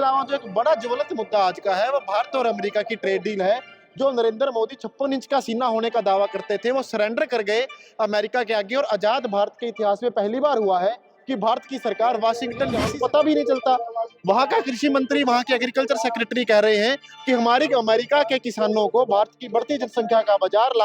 अलावा जो एक बड़ा ज्वलंत मुद्दा आज का है वो भारत और अमेरिका की ट्रेड डील है। जो नरेंद्र मोदी 56 इंच का सीना होने का दावा करते थे वो सरेंडर कर गए अमेरिका के आगे। और आजाद भारत के इतिहास में पहली बार हुआ है कि भारत की सरकार वाशिंगटन डीसी पता भी नहीं चलता। वहां का कृषि मंत्री, वहां के एग्रीकल्चर सेक्रेटरी कह रहे हैं कि हमारी अमेरिका के किसानों को भारत की बढ़ती जनसंख्या का बाजार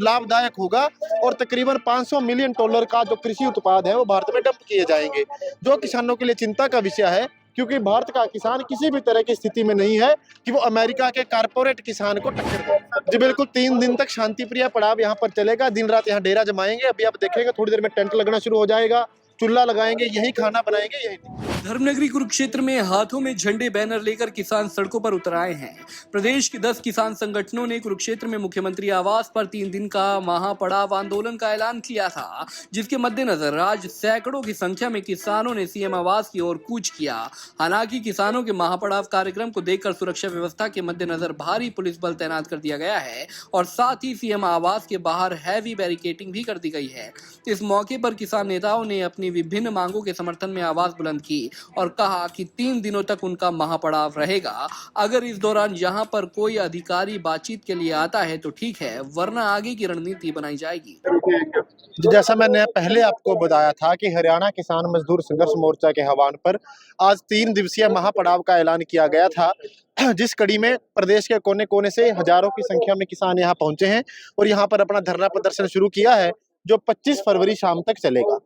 लाभदायक होगा और तकरीबन $500 मिलियन का जो कृषि उत्पाद है वो भारत में डंप किए जाएंगे, जो किसानों के लिए चिंता का विषय है। क्योंकि भारत का किसान किसी भी तरह की स्थिति में नहीं है कि वो अमेरिका के कारपोरेट किसान को टक्कर दे। जी बिल्कुल, 3 दिन तक शांति प्रिय पड़ाव यहाँ पर चलेगा। दिन रात यहाँ डेरा जमाएंगे। अभी आप देखेंगे थोड़ी देर में टेंट लगना शुरू हो जाएगा, चूल्हा लगाएंगे, यही खाना बनाएंगे, यही। धर्मनगरी कुरुक्षेत्र में हाथों में झंडे बैनर लेकर किसान सड़कों पर उतर आए हैं। प्रदेश के 10 किसान संगठनों ने कुरुक्षेत्र में मुख्यमंत्री आवास पर 3 दिन का महापड़ाव आंदोलन का ऐलान किया था, जिसके मद्देनजर आज सैकड़ों की संख्या में किसानों ने सीएम आवास की ओर कूच किया। हालांकि किसानों के महापड़ाव कार्यक्रम को देखकर सुरक्षा व्यवस्था के मद्देनजर भारी पुलिस बल तैनात कर दिया गया है और साथ ही सीएम आवास के बाहर हैवी बैरिकेडिंग भी कर दी गई है। इस मौके पर किसान नेताओं ने अपनी विभिन्न मांगों के समर्थन में आवाज बुलंद की और कहा कि 3 दिनों तक उनका महापड़ाव रहेगा। अगर इस दौरान यहां पर कोई अधिकारी बातचीत के लिए आता है तो ठीक है, वरना आगे की रणनीति बनाई जाएगी। जैसा मैंने पहले आपको बताया था कि हरियाणा किसान मजदूर संघर्ष मोर्चा के आह्वान पर आज 3 दिवसीय महापड़ाव का ऐलान किया गया था, जिस कड़ी में प्रदेश के कोने कोने से हजारों की संख्या में किसान यहाँ पहुंचे हैं और यहाँ पर अपना धरना प्रदर्शन शुरू किया है, जो 25 फरवरी शाम तक चलेगा।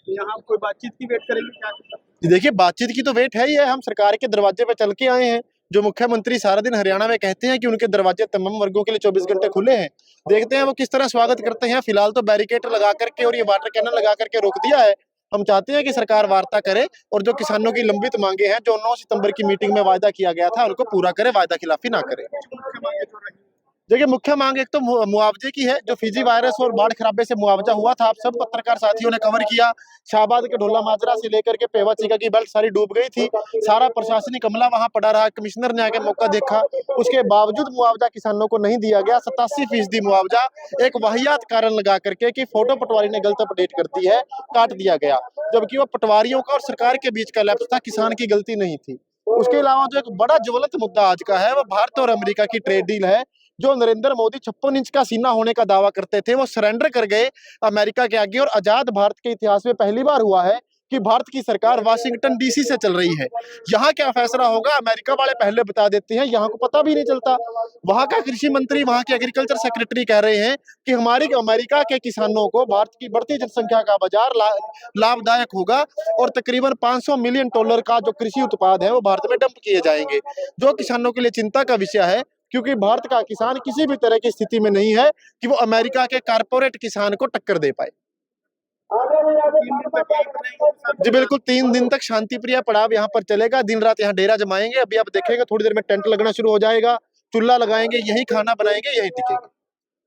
यहाँ कोई बातचीत की वेट करेंगे क्या? देखिए, बातचीत की तो वेट है ही है। हम सरकार के दरवाजे पे चल के आए हैं। जो मुख्यमंत्री सारा दिन हरियाणा में कहते हैं कि उनके दरवाजे तमाम वर्गों के लिए 24 घंटे खुले हैं, देखते हैं वो किस तरह स्वागत करते हैं। फिलहाल तो बैरिकेड लगा करके और ये वाटर कैनन लगा करके रोक दिया है। हम चाहते हैं कि सरकार वार्ता करे और जो किसानों की लंबित मांगे हैं, जो 9 सितंबर की मीटिंग में वायदा किया गया था, उनको पूरा करे, वायदा खिलाफी ना करे। देखिए, मुख्य मांग एक तो मुआवजे की है, जो फिजी वायरस और बाढ़ खराबे से मुआवजा हुआ था। आप सब पत्रकार साथियों ने कवर किया। शाहबाद के ढोला माजरा से लेकर के पेवा चीका की बेल्ट सारी डूब गई थी। सारा प्रशासनिक अमला वहां पड़ा रहा। कमिश्नर ने आके मौका देखा, उसके बावजूद मुआवजा किसानों को नहीं दिया गया। 87% मुआवजा एक वाहियात कारण लगा करके कि फोटो पटवारी ने गलत अपडेट कर दी है, काट दिया गया, जबकि वो पटवारियों का और सरकार के बीच का लैप्स था, किसान की गलती नहीं थी। उसके अलावा जो एक बड़ा ज्वलंत मुद्दा आज का है वो भारत और अमेरिका की ट्रेड डील है। जो नरेंद्र मोदी 56 इंच का सीना होने का दावा करते थे वो सरेंडर कर गए अमेरिका के आगे। और आजाद भारत के इतिहास में पहली बार हुआ है कि भारत की सरकार वाशिंगटन डीसी से चल रही है। यहाँ क्या फैसला होगा अमेरिका वाले पहले बता देते हैं, यहाँ को पता भी नहीं चलता। वहां का कृषि मंत्री, वहां के एग्रीकल्चर सेक्रेटरी कह रहे हैं कि हमारी अमेरिका के किसानों को भारत की बढ़ती जनसंख्या का बाजार लाभदायक होगा और तकरीबन $500 मिलियन का जो कृषि उत्पाद है वो भारत में डंप किए जाएंगे, जो किसानों के लिए चिंता का विषय है। क्योंकि भारत का किसान किसी भी तरह की स्थिति में नहीं है कि वो अमेरिका के कारपोरेट किसान को टक्कर दे पाए। जी बिल्कुल, 3 दिन तक शांति प्रिय पड़ाव यहाँ पर चलेगा। दिन रात यहाँ डेरा जमाएंगे। अभी आप देखेंगे थोड़ी देर में टेंट लगना शुरू हो जाएगा, चूल्हा लगाएंगे, यही खाना बनाएंगे, यही टिकेंगे।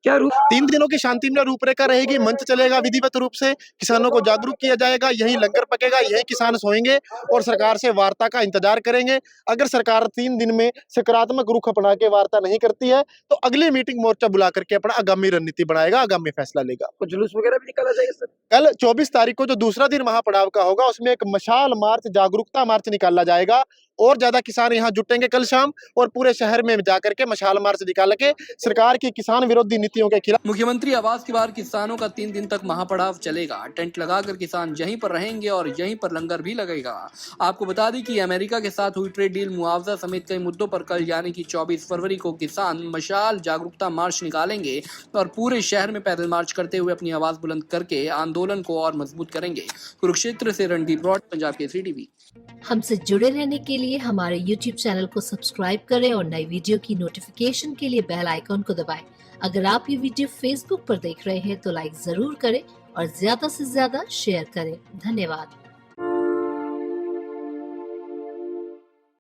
क्या 3 दिनों की शांति में रूपरेखा रहेगी। मंच चलेगा विधिवत रूप से, किसानों को जागरूक किया जाएगा, यही लंगर पकेगा, यही किसान सोएंगे और सरकार से वार्ता का इंतजार करेंगे। अगर सरकार 3 दिन में सकारात्मक रुख अपना के वार्ता नहीं करती है तो अगली मीटिंग मोर्चा बुला करके अपना आगामी रणनीति बनाएगा, आगामी फैसला लेगा। कुछ जुलूस वगैरह भी निकाला जाएगा सर? कल 24 तारीख को जो दूसरा दिन महापड़ाव का होगा उसमें एक मशाल मार्च, जागरूकता मार्च निकाला जाएगा और ज्यादा किसान यहाँ जुटेंगे कल शाम और पूरे शहर में जाकर के मशाल मार्च निकाल के सरकार की किसान विरोधी नीतियों के खिलाफ। मुख्यमंत्री आवास के बाहर किसानों का 3 दिन तक महापड़ाव चलेगा। टेंट लगाकर किसान यहीं पर रहेंगे और यहीं पर लंगर भी लगेगा। आपको बता दें कि अमेरिका के साथ हुई ट्रेड डील, मुआवजा समेत कई मुद्दों पर कल यानी कि 24 फरवरी को किसान मशाल जागरूकता मार्च निकालेंगे और पूरे शहर में पैदल मार्च करते हुए अपनी आवाज बुलंद करके आंदोलन को और मजबूत करेंगे। कुरुक्षेत्र से रणदीप रॉड, पंजाब केसरी टीवी। हमसे जुड़े रहने के लिए हमारे YouTube चैनल को सब्सक्राइब करें और नई वीडियो की नोटिफिकेशन के लिए बेल आइकॉन को दबाएं। अगर आप ये वीडियो Facebook पर देख रहे हैं तो लाइक जरूर करें और ज्यादा से ज्यादा शेयर करें। धन्यवाद।